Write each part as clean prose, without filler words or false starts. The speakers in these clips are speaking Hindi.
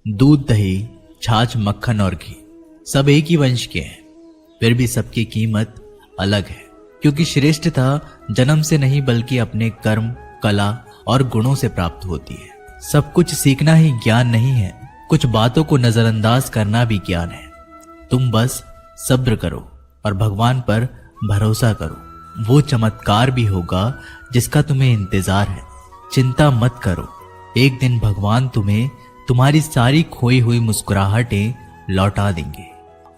दूध, दही, छाछ, मक्खन और घी सब एक ही वंश के हैं, फिर भी सबकी कीमत अलग है, क्योंकि श्रेष्ठता जन्म से नहीं बल्कि अपने कर्म, कला और गुणों से प्राप्त होती है। सब कुछ सीखना ही ज्ञान नहीं है, कुछ बातों को नजरअंदाज करना भी ज्ञान है। तुम बस सब्र करो और भगवान पर भरोसा करो, वो चमत्कार भी होगा जिसका तुम्हें इंतजार है। चिंता मत करो, एक दिन भगवान तुम्हें तुम्हारी सारी खोई हुई मुस्कुराहटें लौटा देंगे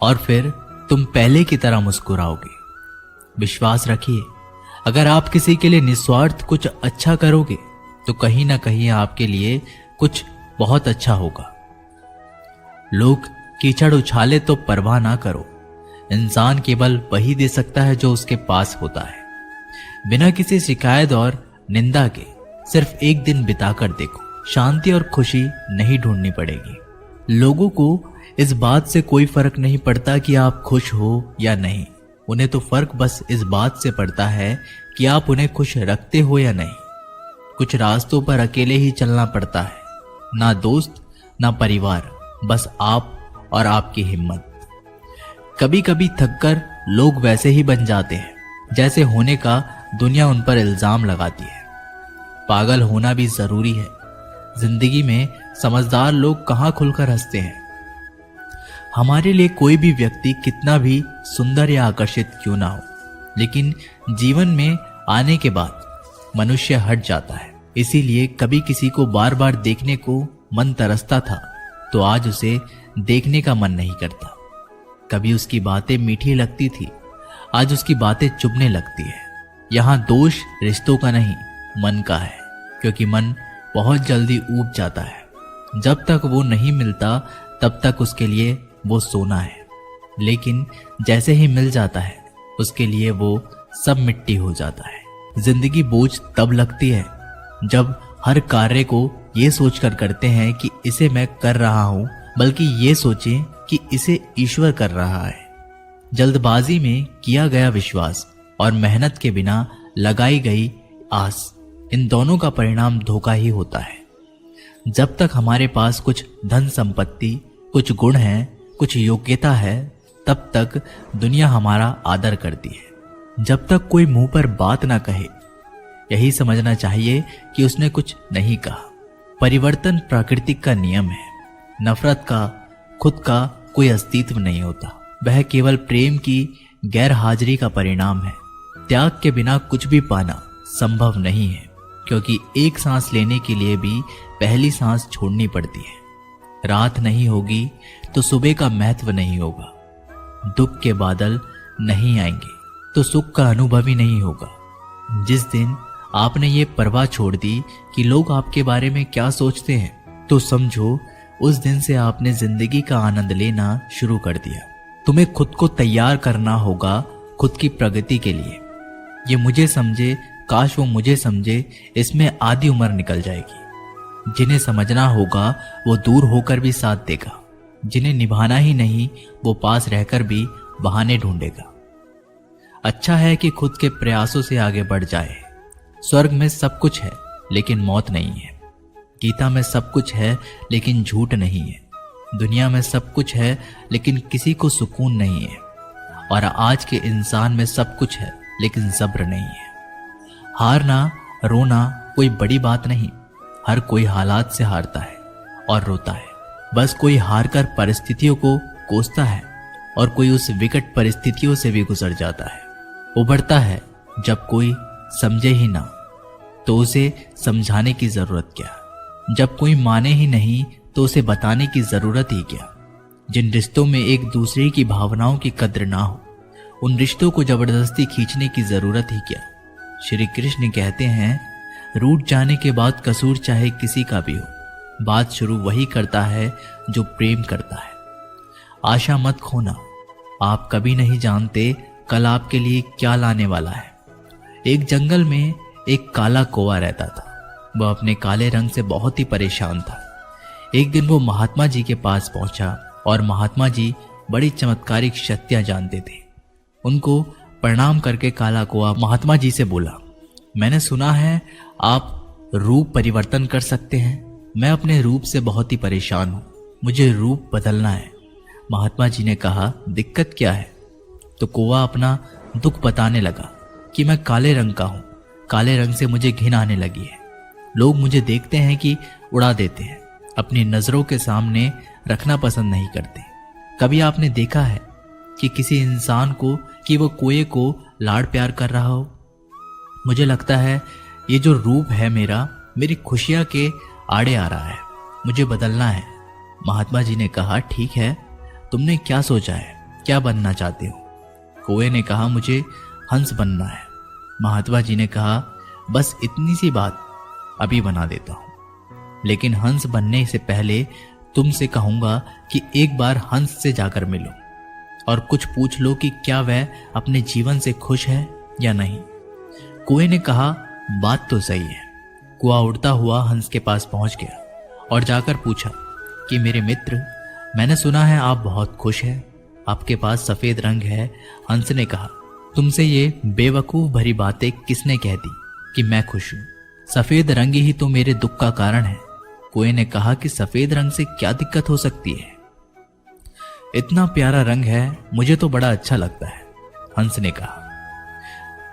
और फिर तुम पहले की तरह मुस्कुराओगे। विश्वास रखिए, अगर आप किसी के लिए निस्वार्थ कुछ अच्छा करोगे तो कहीं ना कहीं आपके लिए कुछ बहुत अच्छा होगा। लोग कीचड़ उछाले तो परवाह ना करो, इंसान केवल वही दे सकता है जो उसके पास होता है। बिना किसी शिकायत और निंदा के सिर्फ एक दिन बिताकर देखो, शांति और खुशी नहीं ढूंढनी पड़ेगी। लोगों को इस बात से कोई फर्क नहीं पड़ता कि आप खुश हो या नहीं, उन्हें तो फर्क बस इस बात से पड़ता है कि आप उन्हें खुश रखते हो या नहीं। कुछ रास्तों पर अकेले ही चलना पड़ता है, ना दोस्त ना परिवार, बस आप और आपकी हिम्मत। कभी कभी थककर लोग वैसे ही बन जाते हैं जैसे होने का दुनिया उन पर इल्जाम लगाती है। पागल होना भी जरूरी है। जिंदगी में समझदार लोग कहाँ खुलकर हंसते हैं। हमारे लिए कोई भी व्यक्ति कितना भी सुंदर या आकर्षित क्यों ना हो, लेकिन जीवन में आने के बाद मनुष्य हट जाता है। इसीलिए कभी किसी को बार बार देखने को मन तरसता था तो आज उसे देखने का मन नहीं करता। कभी उसकी बातें मीठी लगती थी, आज उसकी बातें चुभने लगती है। यहाँ दोष रिश्तों का नहीं, मन का है, क्योंकि मन बहुत जल्दी ऊब जाता है। जब तक वो नहीं मिलता तब तक उसके लिए वो सोना है, लेकिन जैसे ही मिल जाता है उसके लिए वो सब मिट्टी हो जाता है। जिंदगी बोझ तब लगती है जब हर कार्य को ये सोचकर करते हैं कि इसे मैं कर रहा हूं, बल्कि ये सोचें कि इसे ईश्वर कर रहा है। जल्दबाजी में किया गया विश्वास और मेहनत के बिना लगाई गई आस, इन दोनों का परिणाम धोखा ही होता है। जब तक हमारे पास कुछ धन संपत्ति, कुछ गुण है, कुछ योग्यता है, तब तक दुनिया हमारा आदर करती है। जब तक कोई मुंह पर बात ना कहे, यही समझना चाहिए कि उसने कुछ नहीं कहा। परिवर्तन प्राकृतिक का नियम है। नफरत का खुद का कोई अस्तित्व नहीं होता, वह केवल प्रेम की गैर हाजिरी का परिणाम है। त्याग के बिना कुछ भी पाना संभव नहीं है, क्योंकि एक सांस लेने के लिए भी पहली सांस छोड़नी पड़ती है। रात नहीं होगी तो सुबह का महत्व नहीं होगा। दुख के बादल नहीं आएंगे तो सुख का अनुभव ही नहीं होगा। जिस दिन आपने ये परवाह छोड़ दी कि लोग आपके बारे में क्या सोचते हैं, तो समझो उस दिन से आपने जिंदगी का आनंद लेना शुरू कर दिया। तुम्हें खुद को तैयार करना होगा खुद की प्रगति के लिए। ये मुझे समझे, काश वो मुझे समझे, इसमें आधी उम्र निकल जाएगी। जिन्हें समझना होगा वो दूर होकर भी साथ देगा, जिन्हें निभाना ही नहीं वो पास रहकर भी बहाने ढूंढेगा। अच्छा है कि खुद के प्रयासों से आगे बढ़ जाए। स्वर्ग में सब कुछ है लेकिन मौत नहीं है। गीता में सब कुछ है लेकिन झूठ नहीं है। दुनिया में सब कुछ है लेकिन किसी को सुकून नहीं है। और आज के इंसान में सब कुछ है लेकिन सब्र नहीं है। हारना, रोना कोई बड़ी बात नहीं। हर कोई हालात से हारता है और रोता है। बस कोई हारकर परिस्थितियों को कोसता है और कोई उस विकट परिस्थितियों से भी गुजर जाता है। उभरता है जब कोई समझे ही ना तो उसे समझाने की जरूरत क्या। जब कोई माने ही नहीं तो उसे बताने की जरूरत ही क्या। जिन रिश्तों में एक दूसरे की भावनाओं की कद्र ना हो, उन रिश्तों को जबरदस्ती खींचने की जरूरत ही क्या। श्री कृष्ण कहते हैं, रूठ जाने के बाद कसूर चाहे किसी का भी हो, बात शुरू वही करता है जो प्रेम करता है। आशा मत खोना, आप कभी नहीं जानते कल आपके लिए क्या लाने वाला है। एक जंगल में एक काला कौवा रहता था। वह अपने काले रंग से बहुत ही परेशान था। एक दिन वो महात्मा जी के पास पहुंचा और महात्मा जी बड़ी चमत्कारिक शक्तियां जानते थे। उनको प्रणाम करके काला कौवा महात्मा जी से बोला, मैंने सुना है आप रूप परिवर्तन कर सकते हैं। मैं अपने रूप से बहुत ही परेशान हूँ। मुझे रूप बदलना है। महात्मा जी ने कहा, दिक्कत क्या है? तो कौवा अपना दुख बताने लगा कि मैं काले रंग का हूँ, काले रंग से मुझे घिन आने लगी है। लोग मुझे देखते हैं कि उड़ा देते हैं, अपनी नज़रों के सामने रखना पसंद नहीं करते। कभी आपने देखा है कि किसी इंसान को कि वो कोए को लाड़ प्यार कर रहा हो? मुझे लगता है ये जो रूप है मेरा, मेरी खुशियाँ के आड़े आ रहा है, मुझे बदलना है। महात्मा जी ने कहा, ठीक है, तुमने क्या सोचा है, क्या बनना चाहते हो? कौवे ने कहा, मुझे हंस बनना है। महात्मा जी ने कहा, बस इतनी सी बात, अभी बना देता हूं। लेकिन हंस बनने से पहले तुमसे कहूंगा कि एक बार हंस से जाकर मिलो और कुछ पूछ लो कि क्या वह अपने जीवन से खुश है या नहीं। कौवे ने कहा, बात तो सही है। कौवा उड़ता हुआ हंस के पास पहुंच गया और जाकर पूछा कि मेरे मित्र, मैंने सुना है आप बहुत खुश हैं, आपके पास सफेद रंग है। हंस ने कहा, तुमसे ये बेवकूफ भरी बातें किसने कह दी कि मैं खुश हूं? सफेद रंग ही तो मेरे दुख का कारण है। कौवे ने कहा कि सफेद रंग से क्या दिक्कत हो सकती है? इतना प्यारा रंग है, मुझे तो बड़ा अच्छा लगता है। हंस ने कहा,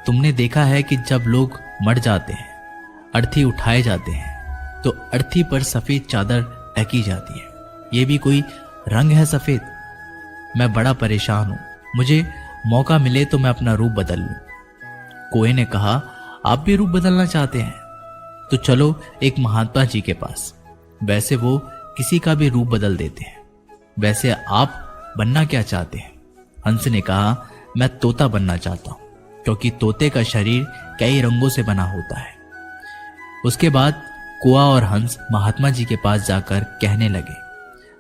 तुमने देखा है कि जब लोग मर जाते हैं, अर्थी उठाए जाते हैं, तो अर्थी पर सफेद चादर ढकी जाती है। ये भी कोई रंग है सफेद? मैं बड़ा परेशान हूं, मुझे मौका मिले तो मैं अपना रूप बदल लूं। कौवे ने कहा, आप भी रूप बदलना चाहते हैं? तो चलो एक महात्मा जी के पास, वैसे वो किसी का भी रूप बदल देते हैं। वैसे आप बनना क्या चाहते हैं? हंस ने कहा, मैं तोता बनना चाहता हूं, क्योंकि तोते का शरीर कई रंगों से बना होता है। उसके बाद कौवा और हंस महात्मा जी के पास जाकर कहने लगे,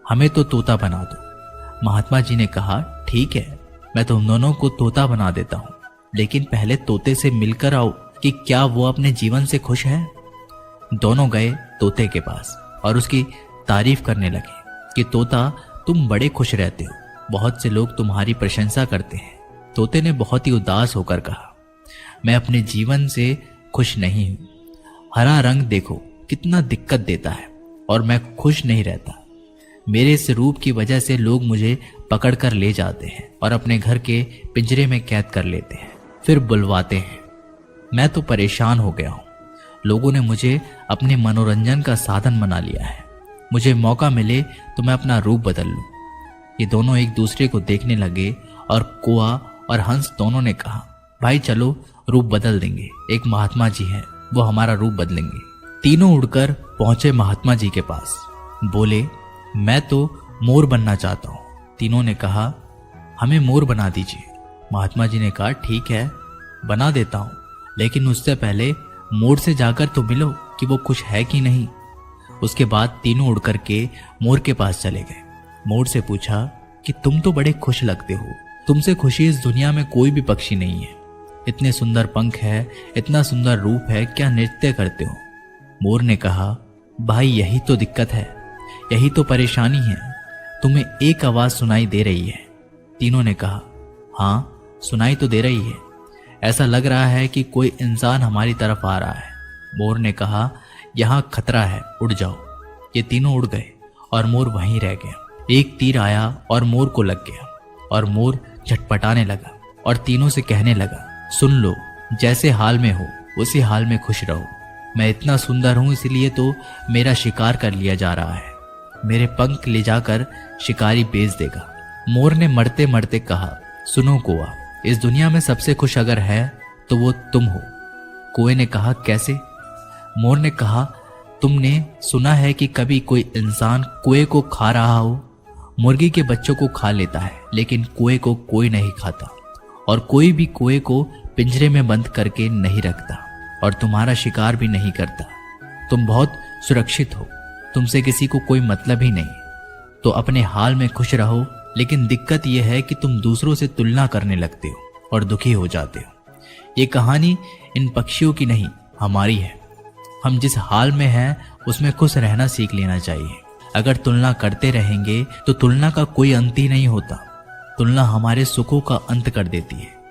हमें तो तोता बना दो। महात्मा जी ने कहा, ठीक है, मैं तुम दोनों को तोता बना देता हूं, लेकिन पहले तोते से मिलकर आओ कि क्या वो अपने जीवन से खुश है। दोनों गए तोते के पास और उसकी तारीफ करने लगे कि तोता, तुम बड़े खुश रहते हो, बहुत से लोग तुम्हारी प्रशंसा करते हैं। तोते ने बहुत ही उदास होकर कहा, मैं अपने जीवन से खुश नहीं हूं। हरा रंग देखो कितना दिक्कत देता है और मैं खुश नहीं रहता। मेरे इस रूप की वजह से लोग मुझे पकड़ कर ले जाते हैं और अपने घर के पिंजरे में कैद कर लेते हैं, फिर बुलवाते हैं। मैं तो परेशान हो गया हूं। लोगों ने मुझे अपने मनोरंजन का साधन बना लिया है। मुझे मौका मिले तो मैं अपना रूप बदल लूं। ये दोनों एक दूसरे को देखने लगे और कौवा और हंस दोनों ने कहा, भाई चलो रूप बदल देंगे, एक महात्मा जी हैं, वो हमारा रूप बदलेंगे। तीनों उड़कर पहुंचे महात्मा जी के पास। बोले, मैं तो मोर बनना चाहता हूं। तीनों ने कहा, हमें मोर बना दीजिए। महात्मा जी ने कहा, ठीक है, बना देता हूं, लेकिन उससे पहले मोर से जाकर तो मिलो कि वो खुश है कि नहीं। उसके बाद तीनों उड़कर के मोर के पास चले गए। मोर से पूछा कि तुम तो बड़े खुश लगते हो, तुमसे खुशी इस दुनिया में कोई भी पक्षी नहीं है। इतने सुंदर पंख है, इतना सुंदर रूप है, क्या नृत्य करते हो? मोर ने कहा, भाई यही तो दिक्कत है, यही तो परेशानी है, तुम्हें एक आवाज सुनाई दे रही है। तीनों ने कहा, हाँ सुनाई तो दे रही है, ऐसा लग रहा है कि कोई इंसान हमारी तरफ आ रहा है। मोर ने कहा, यहाँ खतरा है, उड़ जाओ। ये तीनों उड़ गए और मोर वहीं रह गया। एक तीर आया और मोर को लग गया और मोर झटपटाने लगा और तीनों से कहने लगा, सुन लो, जैसे हाल में हो उसी हाल में खुश रहो। मैं इतना सुंदर हूं इसलिए तो मेरा शिकार कर लिया जा रहा है, मेरे पंख ले जाकर शिकारी बेच देगा। मोर ने मरते मरते कहा, सुनो कौवा, इस दुनिया में सबसे खुश अगर है तो वो तुम हो। कौवे ने कहा, कैसे? मोर ने कहा, तुमने सुना है कि कभी कोई इंसान कुएं को खा रहा हो? मुर्गी के बच्चों को खा लेता है, लेकिन कुएं को कोई नहीं खाता और कोई भी कुएं को पिंजरे में बंद करके नहीं रखता और तुम्हारा शिकार भी नहीं करता। तुम बहुत सुरक्षित हो, तुमसे किसी को कोई मतलब ही नहीं, तो अपने हाल में खुश रहो। लेकिन दिक्कत यह है कि तुम दूसरों से तुलना करने लगते हो और दुखी हो जाते हो। ये कहानी इन पक्षियों की नहीं, हमारी है। हम जिस हाल में हैं उसमें खुश रहना सीख लेना चाहिए। अगर तुलना करते रहेंगे तो तुलना का कोई अंत ही नहीं होता। तुलना हमारे सुखों का अंत कर देती है।